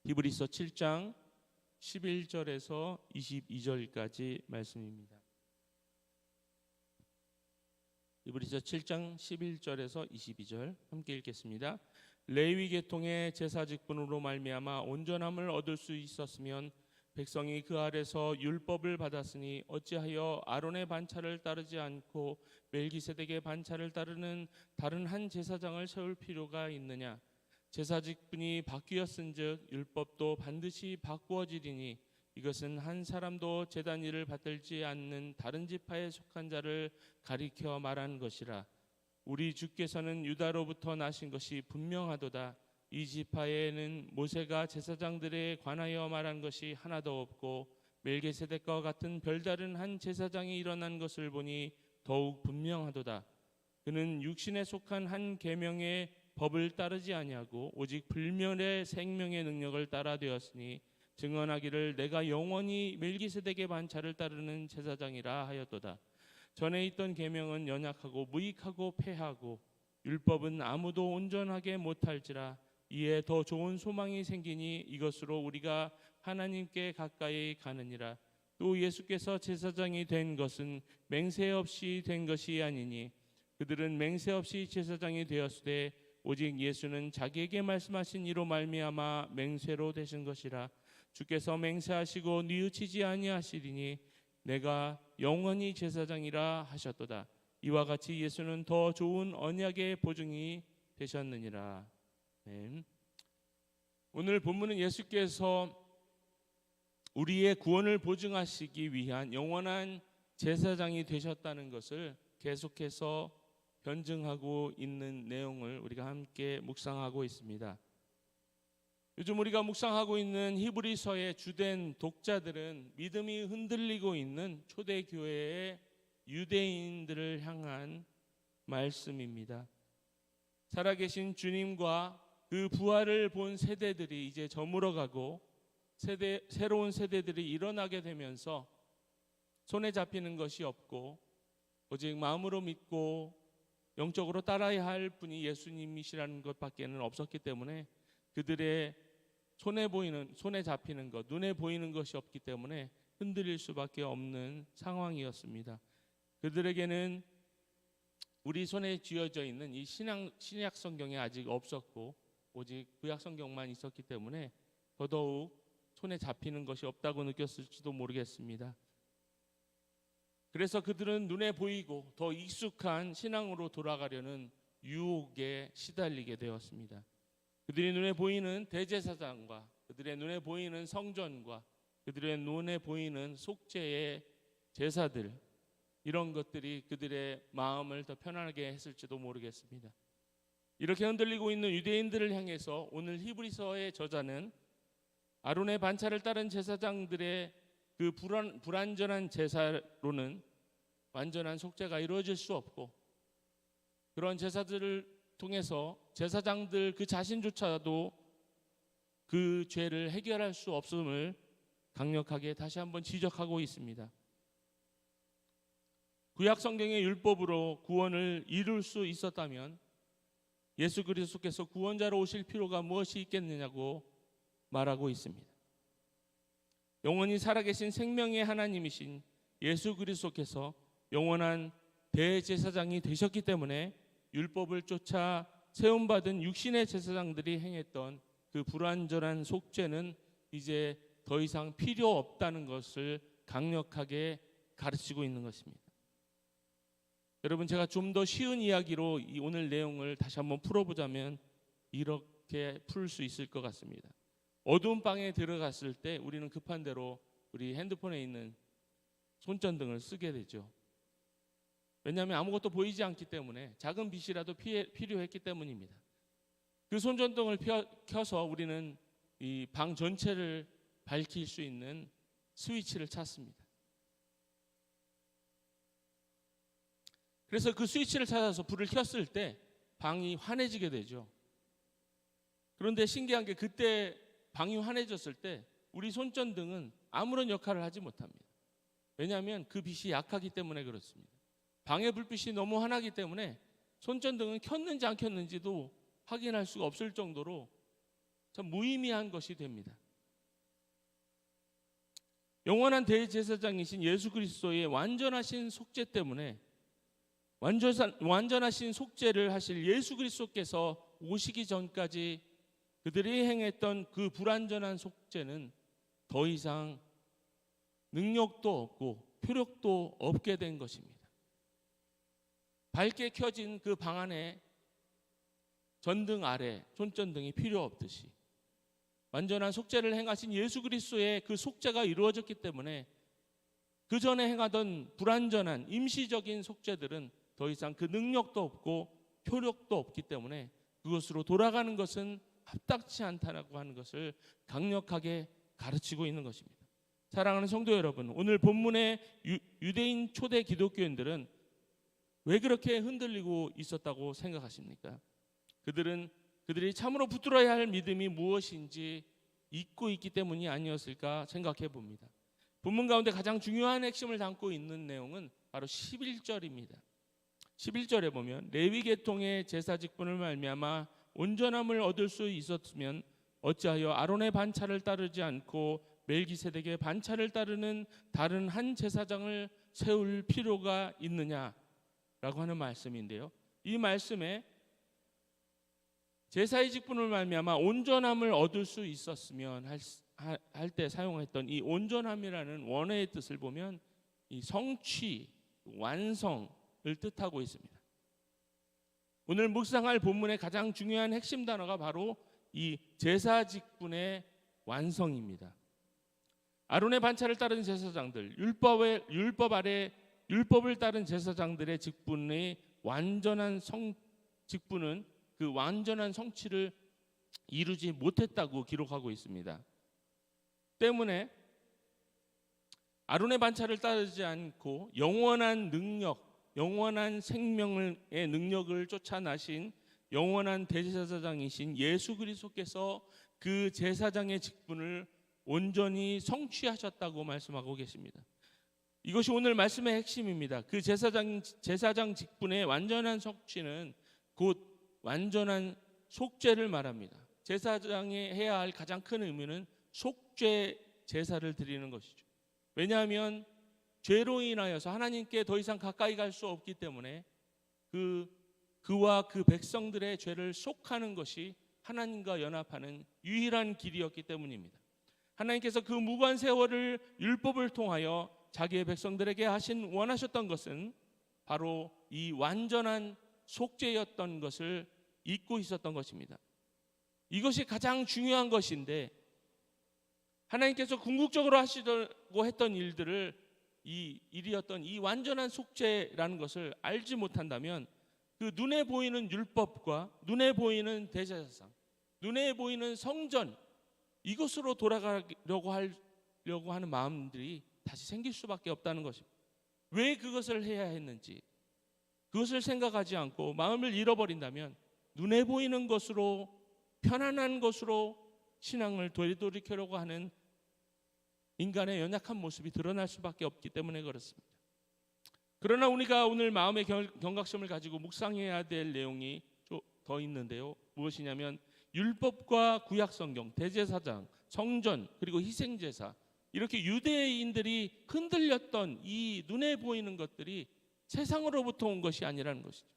히브리서 7장 11절에서 22절까지 말씀입니다. 히브리서 7장 11절에서 22절 함께 읽겠습니다. 레위 계통의 제사 직분으로 말미암아 온전함을 얻을 수 있었으면 백성이 그 아래서 율법을 받았으니 어찌하여 아론의 반차를 따르지 않고 멜기세덱의 반차를 따르는 다른 한 제사장을 세울 필요가 있느냐? 제사 직분이 바뀌었은즉 율법도 반드시 바꾸어지리니 이것은 한 사람도 제단 일을 받들지 않는 다른 지파에 속한 자를 가리켜 말한 것이라. 우리 주께서는 유다로부터 나신 것이 분명하도다. 이 지파에는 모세가 제사장들에 관하여 말한 것이 하나도 없고 멜기세덱과 같은 별다른 한 제사장이 일어난 것을 보니 더욱 분명하도다. 그는 육신에 속한 한 계명의 법을 따르지 아니하고 오직 불멸의 생명의 능력을 따라 되었으니 증언하기를 내가 영원히 멜기세덱의 반차를 따르는 제사장이라 하였도다. 전에 있던 계명은 연약하고 무익하고 패하고 율법은 아무도 온전하게 못할지라. 이에 더 좋은 소망이 생기니 이것으로 우리가 하나님께 가까이 가느니라. 또 예수께서 제사장이 된 것은 맹세 없이 된 것이 아니니 그들은 맹세 없이 제사장이 되었으되 오직 예수는 자기에게 말씀하신 이로 말미암아 맹세로 되신 것이라. 주께서 맹세하시고 뉘우치지 아니하시리니 내가 영원히 제사장이라 하셨도다. 이와 같이 예수는 더 좋은 언약의 보증이 되셨느니라. 네. 오늘 본문은 예수께서 우리의 구원을 보증하시기 위한 영원한 제사장이 되셨다는 것을 계속해서 변증하고 있는 내용을 우리가 함께 묵상하고 있습니다. 요즘 우리가 묵상하고 있는 히브리서의 주된 독자들은 믿음이 흔들리고 있는 초대교회의 유대인들을 향한 말씀입니다. 살아계신 주님과 그 부활을 본 세대들이 이제 저물어가고 새로운 세대들이 일어나게 되면서 손에 잡히는 것이 없고 오직 마음으로 믿고 영적으로 따라야 할 분이 예수님이시라는 것밖에는 없었기 때문에 그들의 손에 잡히는 것, 눈에 보이는 것이 없기 때문에 흔들릴 수밖에 없는 상황이었습니다. 그들에게는 우리 손에 쥐어져 있는 이 신약 성경이 아직 없었고 오직 구약 성경만 있었기 때문에 더더욱 손에 잡히는 것이 없다고 느꼈을지도 모르겠습니다. 그래서 그들은 눈에 보이고 더 익숙한 신앙으로 돌아가려는 유혹에 시달리게 되었습니다. 그들의 눈에 보이는 대제사장과 그들의 눈에 보이는 성전과 그들의 눈에 보이는 속죄의 제사들, 이런 것들이 그들의 마음을 더 편안하게 했을지도 모르겠습니다. 이렇게 흔들리고 있는 유대인들을 향해서 오늘 히브리서의 저자는 아론의 반차를 따른 제사장들의 그 불완전한 제사로는 완전한 속죄가 이루어질 수 없고 그런 제사들을 통해서 제사장들 그 자신조차도 그 죄를 해결할 수 없음을 강력하게 다시 한번 지적하고 있습니다. 구약 성경의 율법으로 구원을 이룰 수 있었다면 예수 그리스도께서 구원자로 오실 필요가 무엇이 있겠느냐고 말하고 있습니다. 영원히 살아계신 생명의 하나님이신 예수 그리스도께서 영원한 대제사장이 되셨기 때문에 율법을 쫓아 세움받은 육신의 제사장들이 행했던 그 불완전한 속죄는 이제 더 이상 필요 없다는 것을 강력하게 가르치고 있는 것입니다. 여러분, 제가 좀 더 쉬운 이야기로 이 오늘 내용을 다시 한번 풀어보자면 이렇게 풀 수 있을 것 같습니다. 어두운 방에 들어갔을 때 우리는 급한 대로 우리 핸드폰에 있는 손전등을 쓰게 되죠. 왜냐하면 아무것도 보이지 않기 때문에 작은 빛이라도 필요했기 때문입니다. 그 손전등을 켜서 우리는 이 방 전체를 밝힐 수 있는 스위치를 찾습니다. 그래서 그 스위치를 찾아서 불을 켰을 때 방이 환해지게 되죠. 그런데 신기한 게 그때 방이 환해졌을 때 우리 손전등은 아무런 역할을 하지 못합니다. 왜냐하면 그 빛이 약하기 때문에 그렇습니다. 방의 불빛이 너무 환하기 때문에 손전등은 켰는지 안 켰는지도 확인할 수가 없을 정도로 참 무의미한 것이 됩니다. 영원한 대제사장이신 예수 그리스도의 완전하신 속죄 때문에 완전하신 속죄를 하실 예수 그리스도께서 오시기 전까지 그들이 행했던 그 불완전한 속죄는 더 이상 능력도 없고 효력도 없게 된 것입니다. 밝게 켜진 그 방 안에 전등 아래 손전등이 필요 없듯이 완전한 속죄를 행하신 예수 그리스도의 그 속죄가 이루어졌기 때문에 그 전에 행하던 불완전한 임시적인 속죄들은 더 이상 그 능력도 없고 효력도 없기 때문에 그것으로 돌아가는 것은 합당치 않다라고 하는 것을 강력하게 가르치고 있는 것입니다. 사랑하는 성도 여러분, 오늘 본문의 유대인 초대 기독교인들은 왜 그렇게 흔들리고 있었다고 생각하십니까? 그들이 참으로 붙들어야 할 믿음이 무엇인지 잊고 있기 때문이 아니었을까 생각해 봅니다. 본문 가운데 가장 중요한 핵심을 담고 있는 내용은 바로 11절입니다. 11절에 보면 레위 계통의 제사 직분을 말미암아 온전함을 얻을 수 있었으면 어찌하여 아론의 반차를 따르지 않고 멜기세덱의 반차를 따르는 다른 한 제사장을 세울 필요가 있느냐라고 하는 말씀인데요. 이 말씀에 제사의 직분을 말미암아 온전함을 얻을 수 있었으면 할 때 사용했던 이 온전함이라는 원어의 뜻을 보면 이 성취, 완성을 뜻하고 있습니다. 오늘 묵상할 본문의 가장 중요한 핵심 단어가 바로 이 제사 직분의 완성입니다. 아론의 반차를 따른 제사장들, 율법 아래 율법을 따른 제사장들의 직분의 완전한 직분은 그 완전한 성취를 이루지 못했다고 기록하고 있습니다. 때문에 아론의 반차를 따르지 않고 영원한 능력, 영원한 생명의 능력을 쫓아나신 영원한 대제사장이신 예수 그리스도께서 그 제사장의 직분을 온전히 성취하셨다고 말씀하고 계십니다. 이것이 오늘 말씀의 핵심입니다. 그 제사장 직분의 완전한 성취는 곧 완전한 속죄를 말합니다. 제사장이 해야 할 가장 큰 의미는 속죄 제사를 드리는 것이죠. 왜냐하면 죄로 인하여서 하나님께 더 이상 가까이 갈 수 없기 때문에 그와 그 백성들의 죄를 속하는 것이 하나님과 연합하는 유일한 길이었기 때문입니다. 하나님께서 그 무관 세월을 율법을 통하여 자기의 백성들에게 원하셨던 것은 바로 이 완전한 속죄였던 것을 잊고 있었던 것입니다. 이것이 가장 중요한 것인데 하나님께서 궁극적으로 하시려고 했던 일들을 일이었던 이 완전한 속죄라는 것을 알지 못한다면 그 눈에 보이는 율법과 눈에 보이는 대제사장, 눈에 보이는 성전 이것으로 돌아가려고 하는 마음들이 다시 생길 수밖에 없다는 것입니다. 왜 그것을 해야 했는지 그것을 생각하지 않고 마음을 잃어버린다면 눈에 보이는 것으로 편안한 것으로 신앙을 되돌이키려고 하는 인간의 연약한 모습이 드러날 수밖에 없기 때문에 그렇습니다. 그러나 우리가 오늘 마음의 경각심을 가지고 묵상해야 될 내용이 더 있는데요. 무엇이냐면 율법과 구약성경, 대제사장, 성전 그리고 희생제사 이렇게 유대인들이 흔들렸던 이 눈에 보이는 것들이 세상으로부터 온 것이 아니라는 것이죠.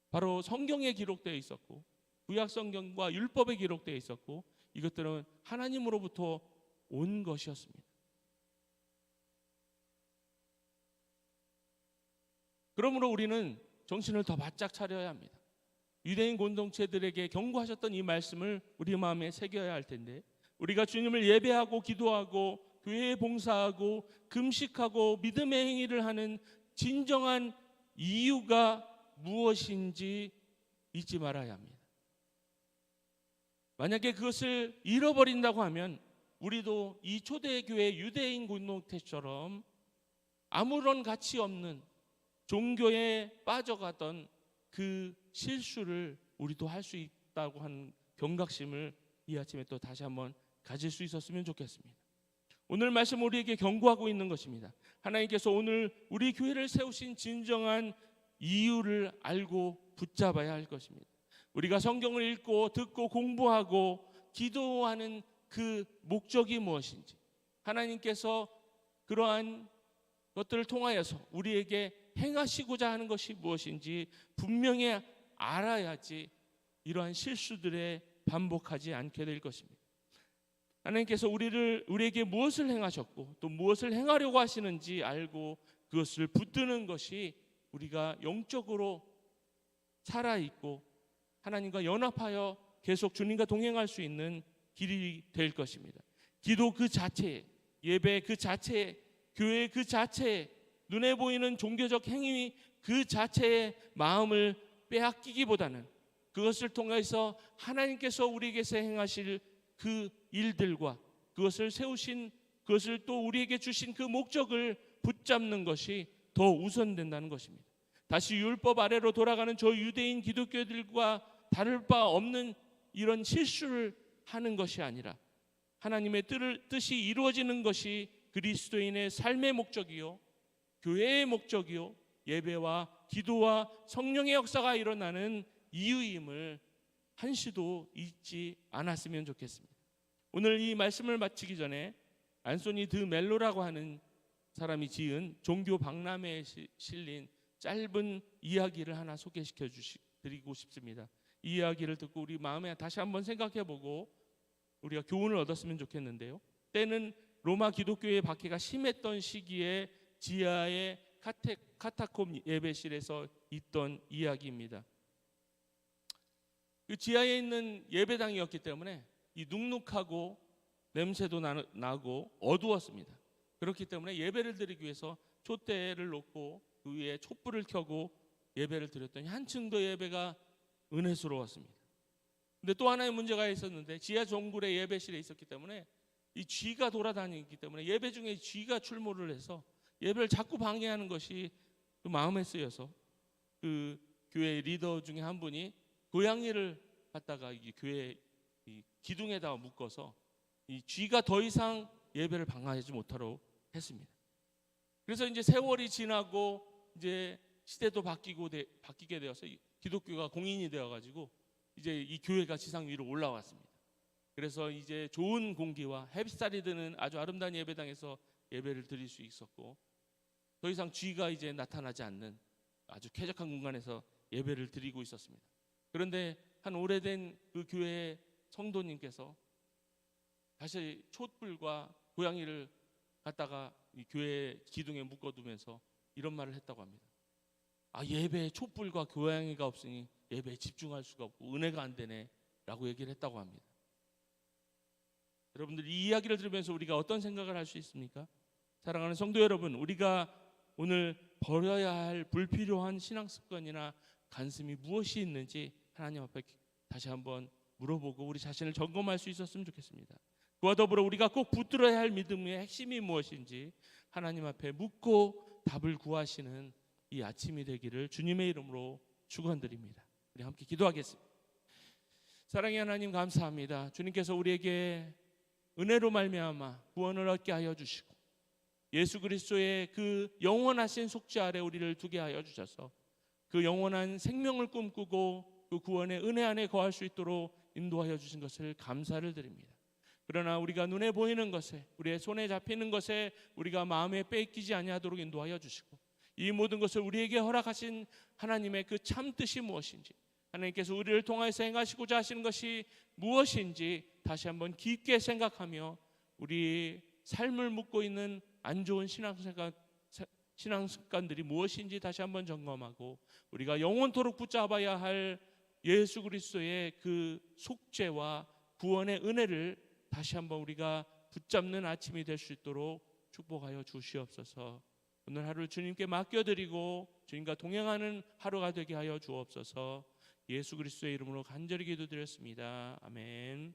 바로 성경에 기록되어 있었고 구약성경과 율법에 기록되어 있었고 이것들은 하나님으로부터 온 것이었습니다. 그러므로 우리는 정신을 더 바짝 차려야 합니다. 유대인 공동체들에게 경고하셨던 이 말씀을 우리 마음에 새겨야 할 텐데 우리가 주님을 예배하고 기도하고 교회에 봉사하고 금식하고 믿음의 행위를 하는 진정한 이유가 무엇인지 잊지 말아야 합니다. 만약에 그것을 잃어버린다고 하면 우리도 이 초대교회 유대인 공동체처럼 아무런 가치 없는 종교에 빠져가던 그 실수를 우리도 할 수 있다고 하는 경각심을 이 아침에 또 다시 한번 가질 수 있었으면 좋겠습니다. 오늘 말씀 우리에게 경고하고 있는 것입니다. 하나님께서 오늘 우리 교회를 세우신 진정한 이유를 알고 붙잡아야 할 것입니다. 우리가 성경을 읽고 듣고 공부하고 기도하는 그 목적이 무엇인지, 하나님께서 그러한 것들을 통하여서 우리에게 행하시고자 하는 것이 무엇인지 분명히 알아야지 이러한 실수들에 반복하지 않게 될 것입니다. 하나님께서 우리에게 무엇을 행하셨고 또 무엇을 행하려고 하시는지 알고 그것을 붙드는 것이 우리가 영적으로 살아있고 하나님과 연합하여 계속 주님과 동행할 수 있는 길이 될 것입니다. 기도 그 자체에, 예배 그 자체에, 교회 그 자체에, 눈에 보이는 종교적 행위 그 자체의 마음을 빼앗기기보다는 그것을 통해서 하나님께서 우리에게서 행하실 그 일들과 그것을 세우신, 그것을 또 우리에게 주신 그 목적을 붙잡는 것이 더 우선된다는 것입니다. 다시 율법 아래로 돌아가는 저 유대인 기독교들과 다를 바 없는 이런 실수를 하는 것이 아니라 하나님의 뜻이 이루어지는 것이 그리스도인의 삶의 목적이요, 교회의 목적이요, 예배와 기도와 성령의 역사가 일어나는 이유임을 한시도 잊지 않았으면 좋겠습니다. 오늘 이 말씀을 마치기 전에 안소니 드 멜로라고 하는 사람이 지은 종교 박람회에 실린 짧은 이야기를 하나 소개시켜 드리고 싶습니다. 이 이야기를 듣고 우리 마음에 다시 한번 생각해보고 우리가 교훈을 얻었으면 좋겠는데요. 때는 로마 기독교의 박해가 심했던 시기에 지하의 카타콤 예배실에서 있던 이야기입니다. 그 지하에 있는 예배당이었기 때문에 이 눅눅하고 냄새도 나고 어두웠습니다. 그렇기 때문에 예배를 드리기 위해서 촛대를 놓고 그 위에 촛불을 켜고 예배를 드렸더니 한층 더 예배가 은혜스러웠습니다. 근데 또 하나의 문제가 있었는데 지하 정굴의 예배실에 있었기 때문에 이 쥐가 돌아다니기 때문에 예배 중에 쥐가 출몰을 해서 예배를 자꾸 방해하는 것이 마음에 쓰여서 그 교회 리더 중에 한 분이 고양이를 갖다가 이 교회 이 기둥에다가 묶어서 이 쥐가 더 이상 예배를 방해하지 못하도록 했습니다. 그래서 이제 세월이 지나고 이제 시대도 바뀌게 되어서 기독교가 공인이 되어가지고 이제 이 교회가 지상 위로 올라왔습니다. 그래서 이제 좋은 공기와 햇살이 드는 아주 아름다운 예배당에서 예배를 드릴 수 있었고 더 이상 쥐가 이제 나타나지 않는 아주 쾌적한 공간에서 예배를 드리고 있었습니다. 그런데 한 오래된 그 교회의 성도님께서 다시 촛불과 고양이를 갖다가 이 교회 기둥에 묶어두면서 이런 말을 했다고 합니다. 예배에 촛불과 고양이가 없으니 예배에 집중할 수가 없고 은혜가 안 되네 라고 얘기를 했다고 합니다. 여러분들 이 이야기를 들으면서 우리가 어떤 생각을 할 수 있습니까? 사랑하는 성도 여러분, 우리가 오늘 버려야 할 불필요한 신앙 습관이나 간습이 무엇이 있는지 하나님 앞에 다시 한번 물어보고 우리 자신을 점검할 수 있었으면 좋겠습니다. 그와 더불어 우리가 꼭 붙들어야 할 믿음의 핵심이 무엇인지 하나님 앞에 묻고 답을 구하시는 이 아침이 되기를 주님의 이름으로 축원드립니다. 우리 함께 기도하겠습니다. 사랑의 하나님 감사합니다. 주님께서 우리에게 은혜로 말미암아 구원을 얻게 하여 주시고 예수 그리스도의 그 영원하신 속죄 아래 우리를 두게 하여 주셔서 그 영원한 생명을 꿈꾸고 그 구원의 은혜 안에 거할 수 있도록 인도하여 주신 것을 감사를 드립니다. 그러나 우리가 눈에 보이는 것에, 우리의 손에 잡히는 것에 우리가 마음에 뺏기지 아니하도록 인도하여 주시고 이 모든 것을 우리에게 허락하신 하나님의 그 참 뜻이 무엇인지, 하나님께서 우리를 통하여서 행하시고자 하시는 것이 무엇인지 다시 한번 깊게 생각하며 우리 삶을 묻고 있는 안 좋은 신앙 습관들이 무엇인지 다시 한번 점검하고 우리가 영원토록 붙잡아야 할 예수 그리스도의 그 속죄와 구원의 은혜를 다시 한번 우리가 붙잡는 아침이 될 수 있도록 축복하여 주시옵소서. 오늘 하루를 주님께 맡겨드리고 주님과 동행하는 하루가 되게 하여 주옵소서. 예수 그리스도의 이름으로 간절히 기도드렸습니다. 아멘.